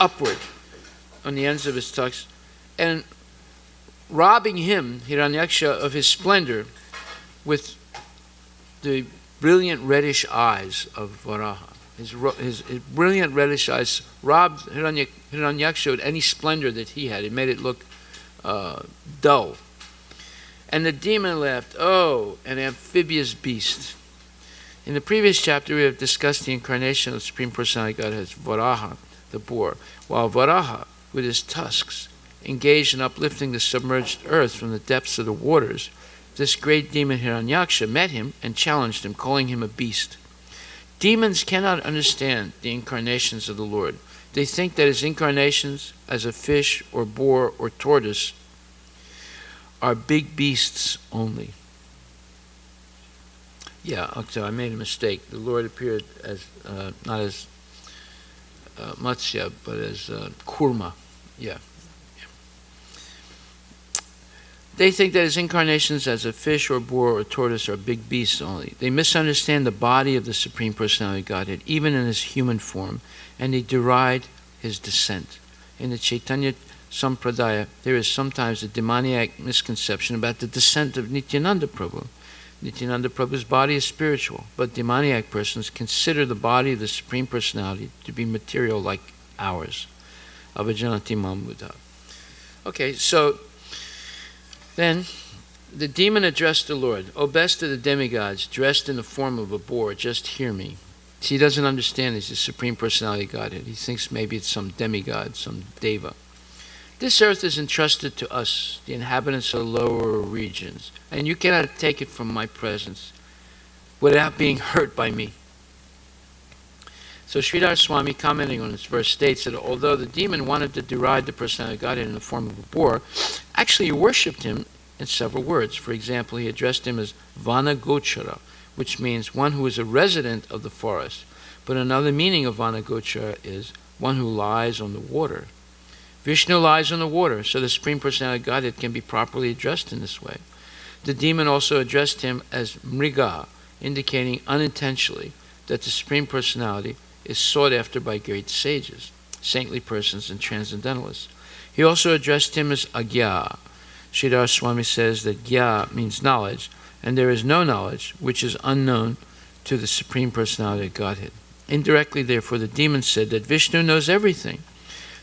upward on the ends of his tusks, and robbing him, Hiranyaksha, of his splendor with the brilliant reddish eyes of Varaha. His brilliant reddish eyes robbed Hiranyaksha of any splendor that he had. It made it look dull. And the demon laughed, "Oh, an amphibious beast." In the previous chapter, we have discussed the incarnation of the Supreme Personality God as Varaha, the boar, while Varaha, with his tusks, engaged in uplifting the submerged earth from the depths of the waters. This great demon Hiranyaksha met him and challenged him, calling him a beast. Demons cannot understand the incarnations of the Lord. They think that his incarnations as a fish or boar or tortoise are big beasts only. Yeah, so I made a mistake. The Lord appeared as not as Matsya, but as Kurma. Yeah. They think that his incarnations as a fish or boar or tortoise are big beasts only. They misunderstand the body of the Supreme Personality of Godhead, even in his human form, and they deride his descent. In the Chaitanya Sampradaya, there is sometimes a demoniac misconception about the descent of Nityananda Prabhu. Nityananda Prabhu's body is spiritual, but demoniac persons consider the body of the Supreme Personality to be material like ours. Avajanati Mamuda. Okay, so then the demon addressed the Lord, "O best of the demigods, dressed in the form of a boar, just hear me." See, he doesn't understand he's the Supreme Personality of Godhead. He thinks maybe it's some demigod, some deva. "This earth is entrusted to us, the inhabitants of the lower regions, and you cannot take it from my presence without being hurt by me." So Sridhar Swami, commenting on this verse, states that although the demon wanted to deride the personality of Godhead in the form of a boar, actually he worshipped him in several words. For example, he addressed him as Vanagochara, which means one who is a resident of the forest. But another meaning of Vanagochara is one who lies on the water. Vishnu lies on the water, so the Supreme Personality of Godhead can be properly addressed in this way. The demon also addressed him as Mriga, indicating unintentionally that the Supreme Personality is sought after by great sages, saintly persons, and transcendentalists. He also addressed him as Agya. Sridhar Swami says that Gya means knowledge, and there is no knowledge which is unknown to the Supreme Personality of Godhead. Indirectly, therefore, the demon said that Vishnu knows everything.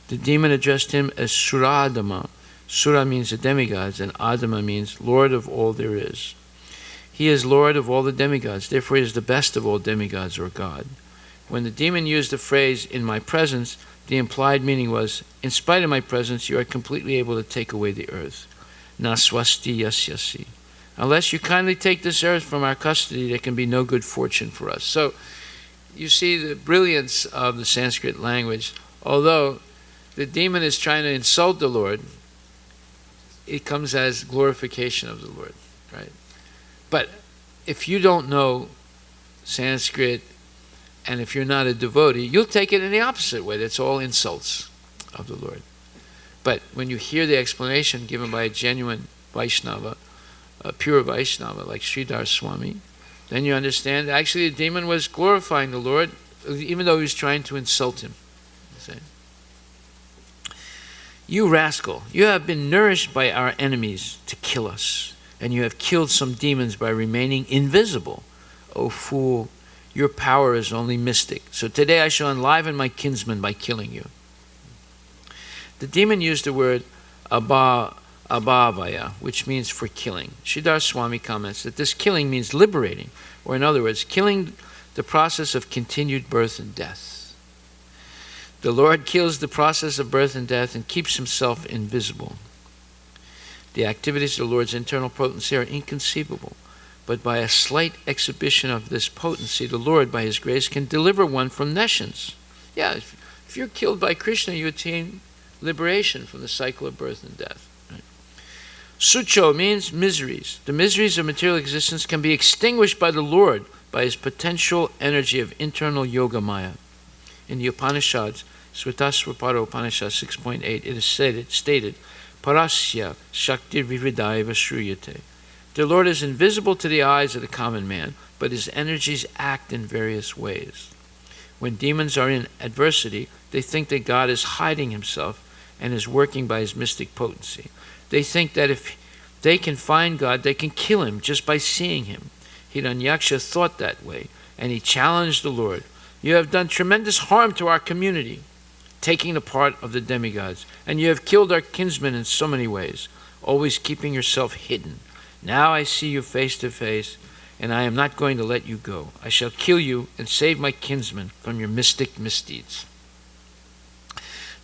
The demon addressed him as Suradama. Sura means the demigods, and Adama means Lord of all there is. He is Lord of all the demigods, therefore he is the best of all demigods or God. When the demon used the phrase, "in my presence," the implied meaning was, in spite of my presence, you are completely able to take away the earth. na swasti yasyasi. Unless you kindly take this earth from our custody, there can be no good fortune for us. So you see the brilliance of the Sanskrit language. Although the demon is trying to insult the Lord, it comes as glorification of the Lord, right? But if you don't know Sanskrit, and if you're not a devotee, you'll take it in the opposite way. That's all insults of the Lord. But when you hear the explanation given by a genuine Vaishnava, a pure Vaishnava like Sridhar Swami, then you understand actually the demon was glorifying the Lord, even though he was trying to insult him. You rascal, you have been nourished by our enemies to kill us, and you have killed some demons by remaining invisible. O fool, your power is only mystic. So today I shall enliven my kinsman by killing you. The demon used the word abhavaya, which means for killing. Sridhar Swami comments that this killing means liberating, or in other words, killing the process of continued birth and death. The Lord kills the process of birth and death and keeps himself invisible. The activities of the Lord's internal potency are inconceivable, but by a slight exhibition of this potency, the Lord, by his grace, can deliver one from nescience. Yeah, if you're killed by Krishna, you attain liberation from the cycle of birth and death. Right? Sucho means miseries. The miseries of material existence can be extinguished by the Lord, by his potential energy of internal yoga maya. In the Upanishads, Svatasvapara Upanishad 6.8, it is stated, Parasya Shaktir Vividaiva Shruyate. The Lord is invisible to the eyes of the common man, but his energies act in various ways. When demons are in adversity, they think that God is hiding himself and is working by his mystic potency. They think that if they can find God, they can kill him just by seeing him. Hiranyaksha thought that way, and he challenged the Lord. You have done tremendous harm to our community, taking the part of the demigods, and you have killed our kinsmen in so many ways, always keeping yourself hidden. Now I see you face to face, and I am not going to let you go. I shall kill you and save my kinsmen from your mystic misdeeds.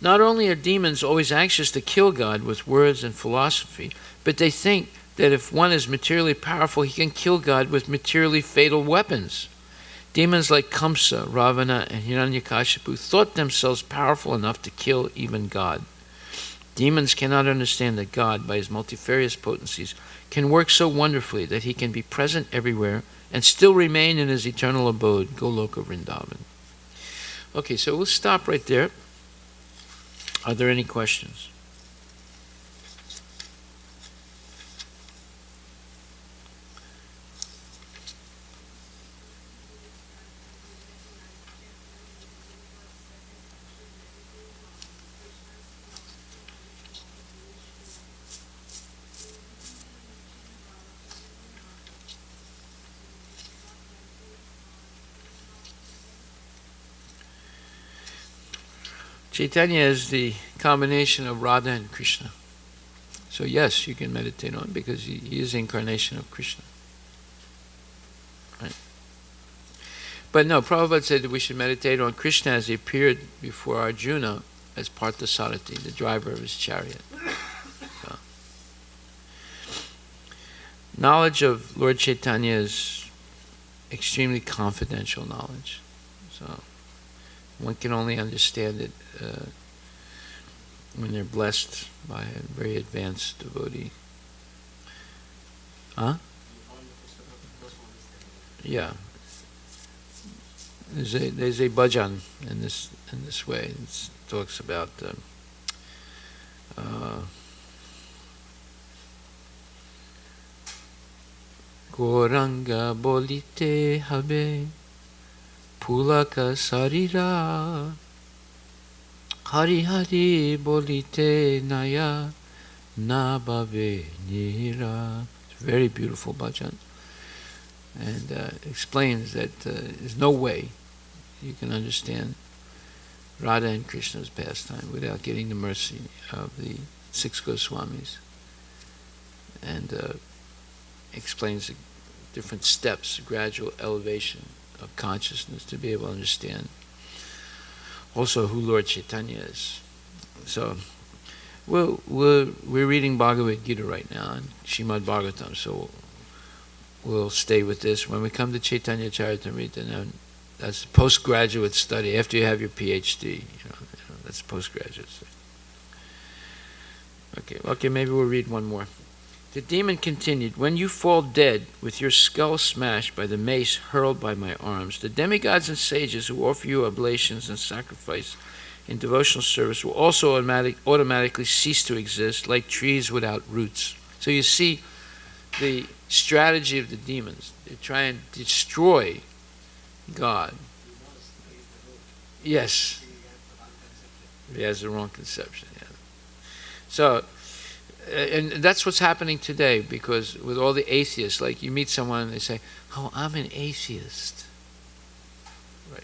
Not only are demons always anxious to kill God with words and philosophy, but they think that if one is materially powerful, he can kill God with materially fatal weapons. Demons like Kamsa, Ravana, and Hiranyakashipu thought themselves powerful enough to kill even God. Demons cannot understand that God, by his multifarious potencies, can work so wonderfully that he can be present everywhere and still remain in his eternal abode, Goloka Vrindavan. Okay, so we'll stop right there. Are there any questions? Chaitanya is the combination of Radha and Krishna. So yes, you can meditate on him because he is the incarnation of Krishna. Right? But no, Prabhupada said that we should meditate on Krishna as he appeared before Arjuna as Parthasarathi, the driver of his chariot. So, knowledge of Lord Chaitanya is extremely confidential knowledge. So one can only understand it when they're blessed by a very advanced devotee. Huh? Yeah. There's a bhajan in this way. It talks about Goranga bolite habe Pulaka sarira Hari Hari bolite naya Nababe nira. It's a very beautiful bhajan, and explains that there's no way you can understand Radha and Krishna's pastime without getting the mercy of the 6 Goswamis, and explains the different steps, gradual elevation of consciousness to be able to understand also who Lord Chaitanya is. So Well, we're reading Bhagavad Gita right now, and Srimad Bhagavatam, so we'll stay with this. When we come to Chaitanya Charitamrita, now that's postgraduate study, after you have your PhD, that's postgraduate study. Okay, maybe we'll read one more. The demon continued, when you fall dead with your skull smashed by the mace hurled by my arms, the demigods and sages who offer you oblations and sacrifice in devotional service will also automatically cease to exist like trees without roots. So you see the strategy of the demons. They try and destroy God. Yes. He has the wrong conception. Yeah. So, and that's what's happening today, because with all the atheists, like you meet someone and they say, oh, I'm an atheist. Right.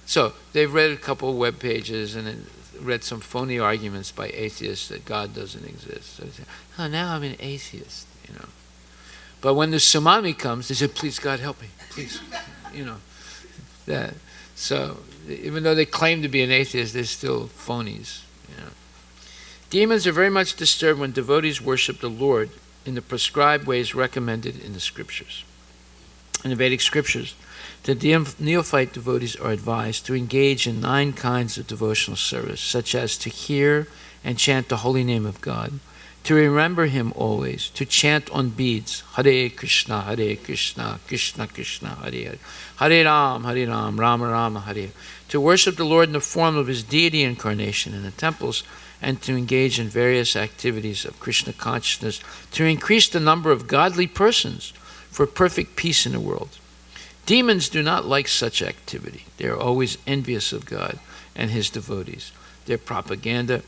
So they've read a couple of web pages and read some phony arguments by atheists that God doesn't exist. So they say, oh, now I'm an atheist, But when the tsunami comes, they say, please, God, help me, please, That. So even though they claim to be an atheist, they're still phonies, Demons are very much disturbed when devotees worship the Lord in the prescribed ways recommended in the scriptures. In the Vedic scriptures, the neophyte devotees are advised to engage in 9 kinds of devotional service, such as to hear and chant the holy name of God, to remember Him always, to chant on beads, Hare Krishna, Krishna Krishna, Hare Ram, Rama Rama, Hare, to worship the Lord in the form of His deity incarnation in the temples, and to engage in various activities of Krishna consciousness to increase the number of godly persons for perfect peace in the world. Demons do not like such activity. They are always envious of God and His devotees. Their propaganda,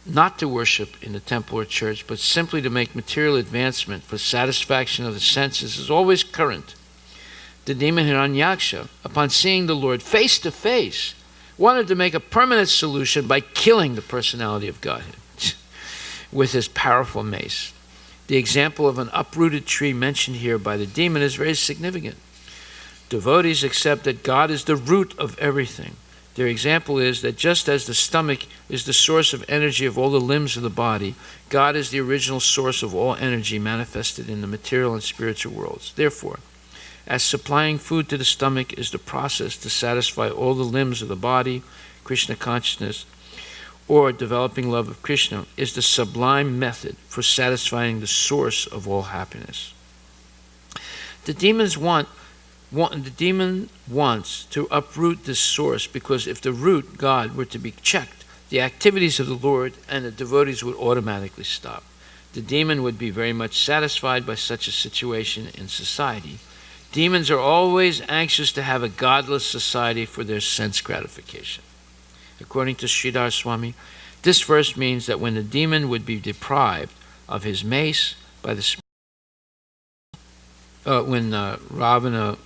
not to worship in the temple or church, but simply to make material advancement for satisfaction of the senses, is always current. The demon Hiranyaksha, upon seeing the Lord face to face, wanted to make a permanent solution by killing the personality of Godhead with his powerful mace. The example of an uprooted tree mentioned here by the demon is very significant. Devotees accept that God is the root of everything. Their example is that just as the stomach is the source of energy of all the limbs of the body, God is the original source of all energy manifested in the material and spiritual worlds. Therefore, as supplying food to the stomach is the process to satisfy all the limbs of the body, Krishna consciousness, or developing love of Krishna is the sublime method for satisfying the source of all happiness. The demon wants to uproot this source, because if the root, God, were to be checked, the activities of the Lord and the devotees would automatically stop. The demon would be very much satisfied by such a situation in society. Demons are always anxious to have a godless society for their sense gratification. According to Sridhar Swami, this verse means that when the demon would be deprived of his mace by the when Ravana